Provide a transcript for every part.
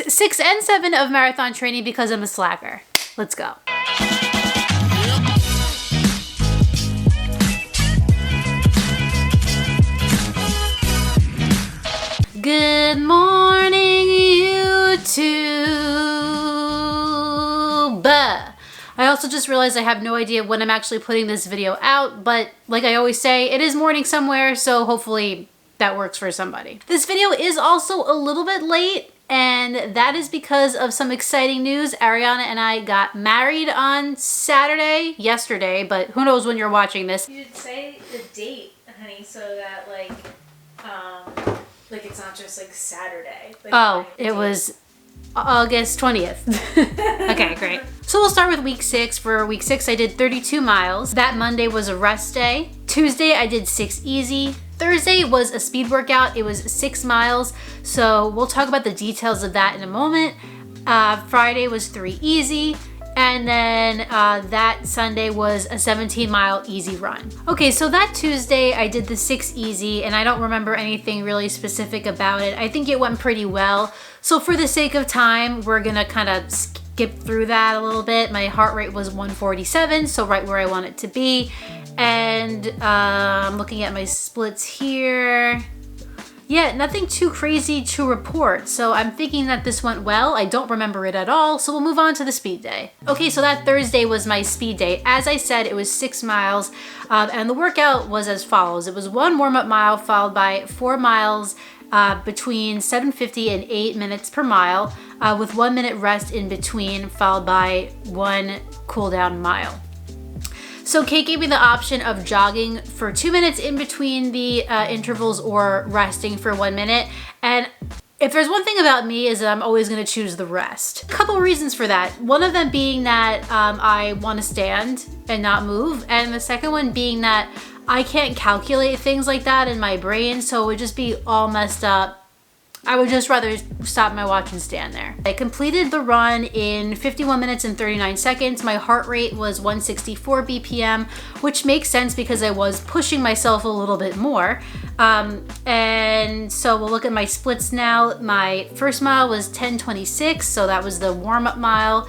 weeks 6 and 7 of marathon training because I'm a slacker. Let's go. Good morning, YouTube. I also just realized I have no idea when I'm actually putting this video out, but like I always say, it is morning somewhere, so hopefully that works for somebody. This video is also a little bit late, and that is because of some exciting news. Ariana and I got married on yesterday, but who knows when you're watching this. You should say the date, honey, so that like it's not just like Saturday. Like, oh, it was August 20th. Okay, great. So we'll start with week 6. For week 6, I did 32 miles. That Monday was a rest day. Tuesday, I did 6 easy. Thursday was a speed workout. It was 6 miles. So we'll talk about the details of that in a moment. Friday was 3 easy. And then that Sunday was a 17-mile easy run. Okay, so that Tuesday I did the 6 easy, and I don't remember anything really specific about it. I think it went pretty well. So for the sake of time, we're gonna kind of skip through that a little bit. My heart rate was 147, so right where I want it to be. And I'm looking at my splits here. Yeah, nothing too crazy to report, so I'm thinking that this went well. I don't remember it at all, so we'll move on to the speed day. Okay, so that Thursday was my speed day. As I said, it was 6 miles, and the workout was as follows. It was 1 warm-up mile followed by 4 miles between 7:50 and 8 minutes per mile, with 1 minute rest in between, followed by 1 cool-down mile. So Kate gave me the option of jogging for 2 minutes in between the intervals or resting for 1 minute. And if there's one thing about me is that I'm always gonna choose the rest. A couple reasons for that. One of them being that I wanna stand and not move. And the second one being that I can't calculate things like that in my brain, so it would just be all messed up. I would just rather stop my watch and stand there. I completed the run in 51 minutes and 39 seconds. My heart rate was 164 BPM, which makes sense because I was pushing myself a little bit more. And so we'll look at my splits now. My first mile was 10:26, so that was the warm-up mile.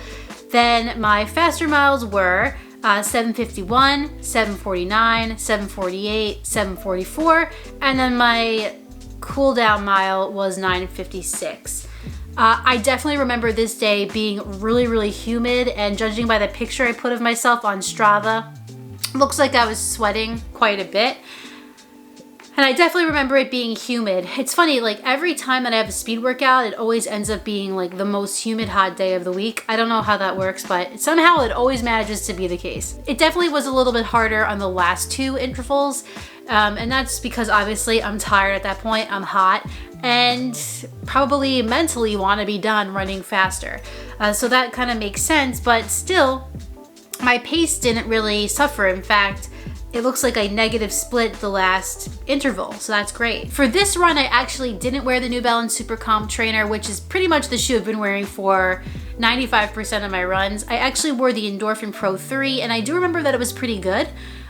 Then my faster miles were 7:51, 7:49, 7:48, 7:44, and then my cool down mile was 9:56. I definitely remember this day being really, really humid, and judging by the picture I put of myself on Strava, looks like I was sweating quite a bit. And I definitely remember it being humid. It's funny, like every time that I have a speed workout, it always ends up being like the most humid hot day of the week. I don't know how that works, but somehow it always manages to be the case. It definitely was a little bit harder on the last 2 intervals. And that's because obviously I'm tired at that point, I'm hot, and probably mentally want to be done running faster. So that kind of makes sense, but still, my pace didn't really suffer. In fact, it looks like I negative split the last interval, so that's great. For this run, I actually didn't wear the New Balance Super Comp Trainer, which is pretty much the shoe I've been wearing for 95% of my runs. I actually wore the Endorphin Pro 3, and I do remember that it was pretty good,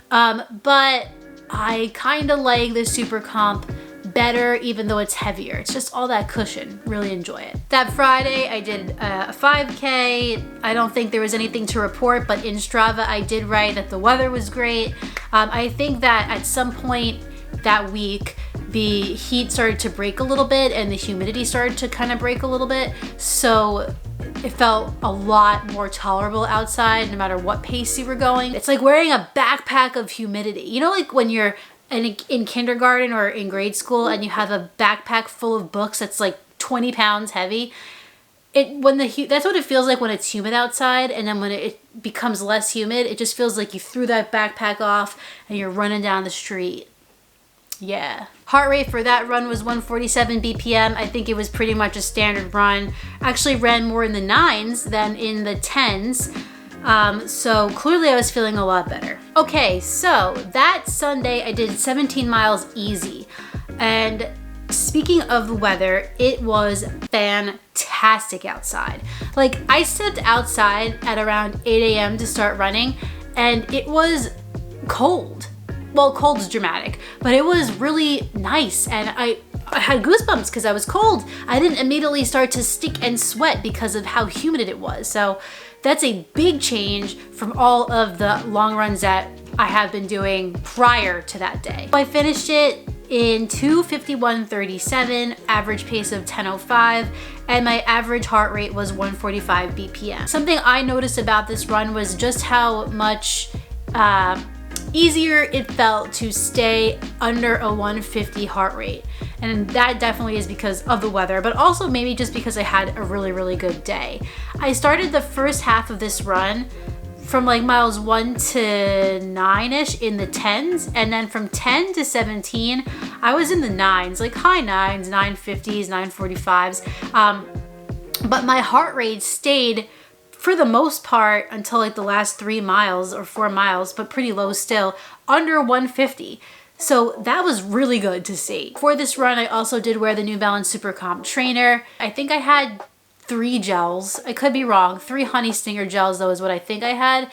but I kind of like the Super Comp better, even though it's heavier. It's just all that cushion. Really enjoy it. That Friday, I did a 5K. I don't think there was anything to report, but in Strava, I did write that the weather was great. I think that at some point that week, the heat started to break a little bit and the humidity started to kind of break a little bit. So it felt a lot more tolerable outside no matter what pace you were going. It's like wearing a backpack of humidity. You know, like when you're in kindergarten or in grade school and you have a backpack full of books that's like 20 pounds heavy? That's what it feels like when it's humid outside, and then when it becomes less humid, it just feels like you threw that backpack off and you're running down the street. Yeah. Heart rate for that run was 147 BPM. I think it was pretty much a standard run. Actually ran more in the 9s than in the 10s. So clearly I was feeling a lot better. Okay, so that Sunday I did 17 miles easy. And speaking of the weather, it was fantastic outside. Like, I stepped outside at around 8 a.m. to start running, and it was cold. Well, cold is dramatic, but it was really nice, and I had goosebumps because I was cold. I didn't immediately start to stick and sweat because of how humid it was. So that's a big change from all of the long runs that I have been doing prior to that day. I finished it in 2:51:37, average pace of 10:05, and my average heart rate was 145 BPM. Something I noticed about this run was just how much easier it felt to stay under a 150 heart rate. And that definitely is because of the weather, but also maybe just because I had a really, really good day. I started the first half of this run from like miles 1 to 9-ish in the 10s, and then from 10 to 17 I was in the 9s, like high 9s, 950s, 945s, but my heart rate stayed for the most part until like the last 3 miles or 4 miles, but pretty low still, under 150. So that was really good to see. For this run, I also did wear the New Balance Super Comp trainer. I think I had 3 gels. I could be wrong. 3 Honey Stinger gels though is what I think I had.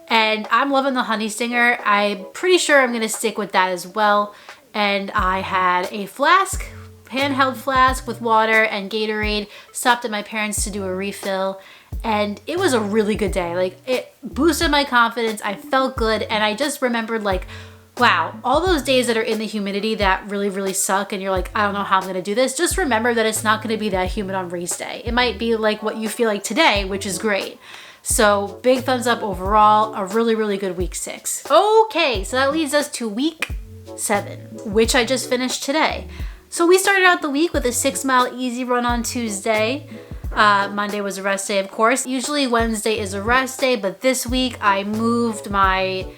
And I'm loving the Honey Stinger. I'm pretty sure I'm gonna stick with that as well. And I had a flask, handheld flask with water and Gatorade. Stopped at my parents' to do a refill. And it was a really good day. Like, it boosted my confidence. I felt good. And I just remembered, like, wow, all those days that are in the humidity that really, really suck and you're like, I don't know how I'm gonna do this, just remember that it's not gonna be that humid on race day. It might be like what you feel like today, which is great. So big thumbs up overall, a really, really good week 6. Okay, so that leads us to week 7, which I just finished today. So we started out the week with a 6-mile easy run on Tuesday. Monday was a rest day, of course. Usually Wednesday is a rest day, but this week I moved my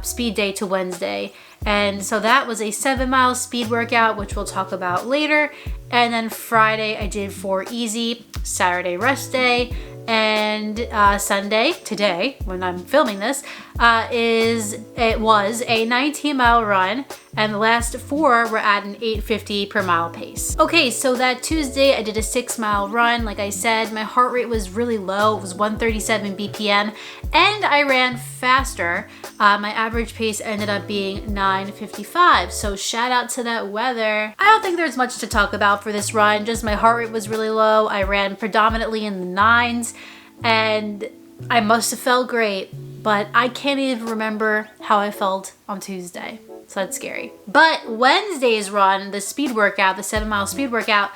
speed day to Wednesday. And so that was a 7-mile speed workout, which we'll talk about later. And then Friday I did 4 easy, Saturday rest day, and Sunday, today, when I'm filming this, it was a 19-mile run, and the last 4 were at an 850 per mile pace. Okay, so that Tuesday I did a 6-mile run. Like I said, my heart rate was really low. It was 137 BPM, and I ran faster. My average pace ended up being 9:55. So shout out to that weather. I don't think there's much to talk about for this run. Just my heart rate was really low. I ran predominantly in the 9s, and I must have felt great, but I can't even remember how I felt on Tuesday. So that's scary. But Wednesday's run, the speed workout, the 7-mile speed workout,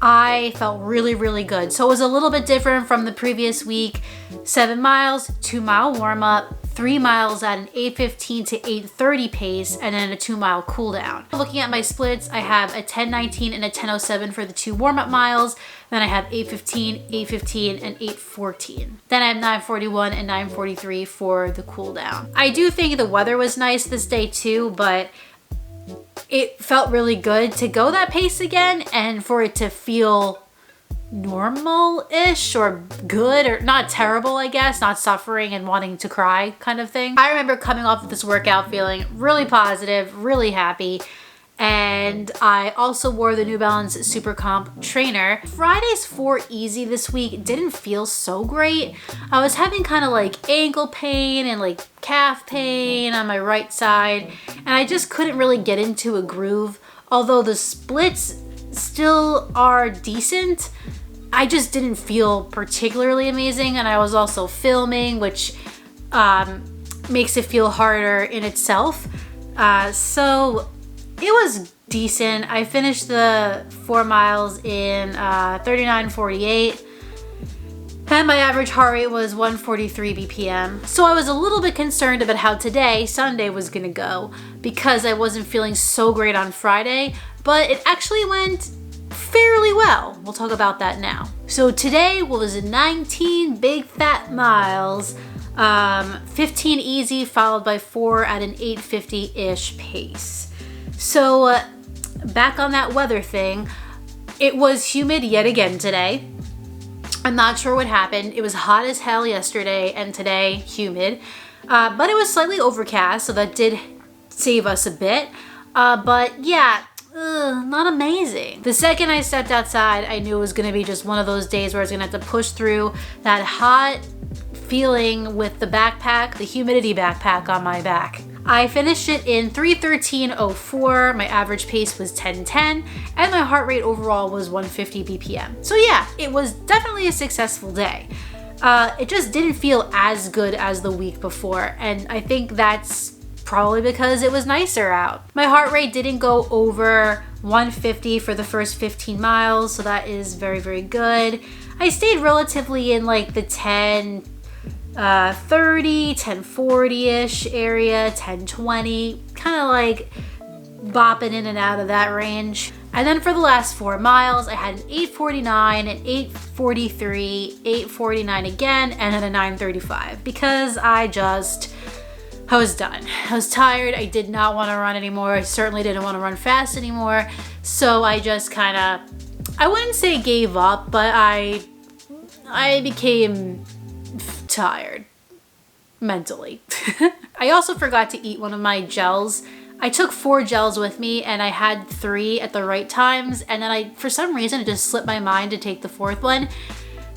I felt really, really good. So it was a little bit different from the previous week. 7 miles, 2-mile warm up, 3 miles at an 8:15 to 8:30 pace, and then a 2-mile cool down. Looking at my splits, I have a 10:19 and a 10:07 for the 2 warm-up miles. Then I have 8:15, 8:15, and 8:14. Then I have 9:41 and 9:43 for the cool down. I do think the weather was nice this day too, but it felt really good to go that pace again and for it to feel normal-ish or good, or not terrible, I guess, not suffering and wanting to cry kind of thing. I remember coming off of this workout feeling really positive, really happy, and I also wore the New Balance Super Comp trainer. Friday's 4 easy this week didn't feel so great. I was having kind of like ankle pain and like calf pain on my right side, and I just couldn't really get into a groove. Although the splits still are decent, I just didn't feel particularly amazing, and I was also filming, which makes it feel harder in itself. So it was decent. I finished the 4 miles in 39:48, and my average heart rate was 143 BPM. So I was a little bit concerned about how today, Sunday, was gonna go because I wasn't feeling so great on Friday, but it actually went fairly well. We'll talk about that now. So today was 19 big fat miles, 15 easy followed by 4 at an 850-ish pace. So back on that weather thing, it was humid yet again today. I'm not sure what happened. It was hot as hell yesterday and today humid, but it was slightly overcast, so that did save us a bit. But yeah, not amazing. The second I stepped outside, I knew it was gonna be just one of those days where I was gonna have to push through that hot feeling with the backpack, the humidity backpack on my back. I finished it in 3:13:04. My average pace was 10:10, and my heart rate overall was 150 BPM. So yeah, it was definitely a successful day. It just didn't feel as good as the week before, and I think that's probably because it was nicer out. My heart rate didn't go over 150 for the first 15 miles, so that is very, very good. I stayed relatively in like the 10:30, 10:40-ish area, 10:20, kind of like bopping in and out of that range. And then for the last 4 miles, I had an 8:49, an 8:43, 8:49 again, and then a 9:35 because I was done. I was tired. I did not want to run anymore. I certainly didn't want to run fast anymore. So I just kind of, I wouldn't say gave up, but I became tired mentally. I also forgot to eat one of my gels. I took 4 gels with me and I had 3 at the right times, and then for some reason it just slipped my mind to take the 4th one.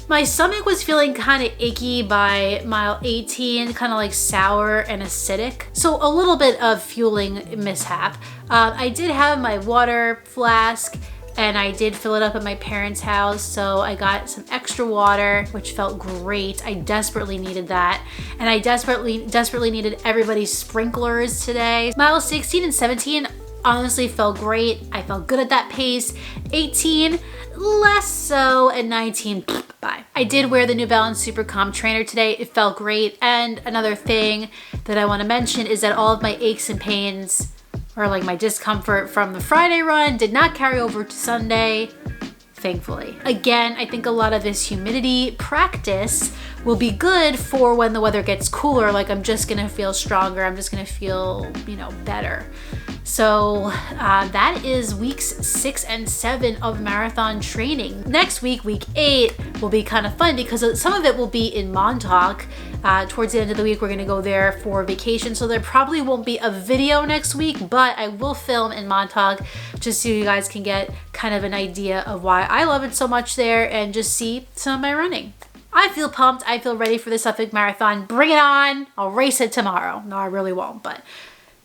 My stomach was feeling kind of icky by mile 18, kind of like sour and acidic. So a little bit of fueling mishap. I did have my water flask and I did fill it up at my parents' house. So I got some extra water, which felt great. I desperately needed that. And I desperately needed everybody's sprinklers today. Miles 16 and 17 honestly felt great. I felt good at that pace. 18, less so, and 19, bye. I did wear the New Balance Super Comp trainer today. It felt great. And another thing that I want to mention is that all of my aches and pains, or like my discomfort from the Friday run, did not carry over to Sunday, thankfully. Again, I think a lot of this humidity practice will be good for when the weather gets cooler. Like I'm just gonna feel stronger. I'm just gonna feel, better. So that is weeks 6 and 7 of marathon training. Next week, week 8, will be kind of fun because some of it will be in Montauk. Towards the end of the week, we're gonna go there for vacation. So there probably won't be a video next week, but I will film in Montauk just so you guys can get kind of an idea of why I love it so much there and just see some of my running. I feel pumped. I feel ready for the Suffolk Marathon. Bring it on. I'll race it tomorrow. No, I really won't, but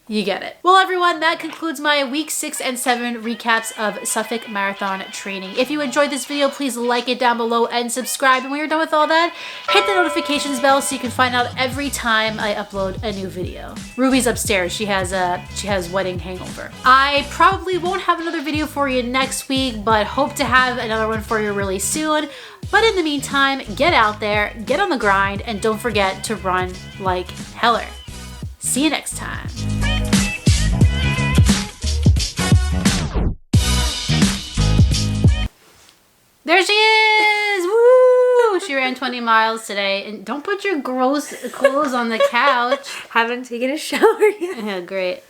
you get it. Well, everyone, that concludes my week 6 and 7 recaps of Suffolk Marathon training. If you enjoyed this video, please like it down below and subscribe. And when you're done with all that, hit the notifications bell so you can find out every time I upload a new video. Ruby's upstairs. She has wedding hangover. I probably won't have another video for you next week, but hope to have another one for you really soon. But in the meantime, get out there, get on the grind, and don't forget to run like Heller. See you next time. There she is! Woo! She ran 20 miles today. And don't put your gross clothes on the couch. Haven't taken a shower yet. Yeah, great.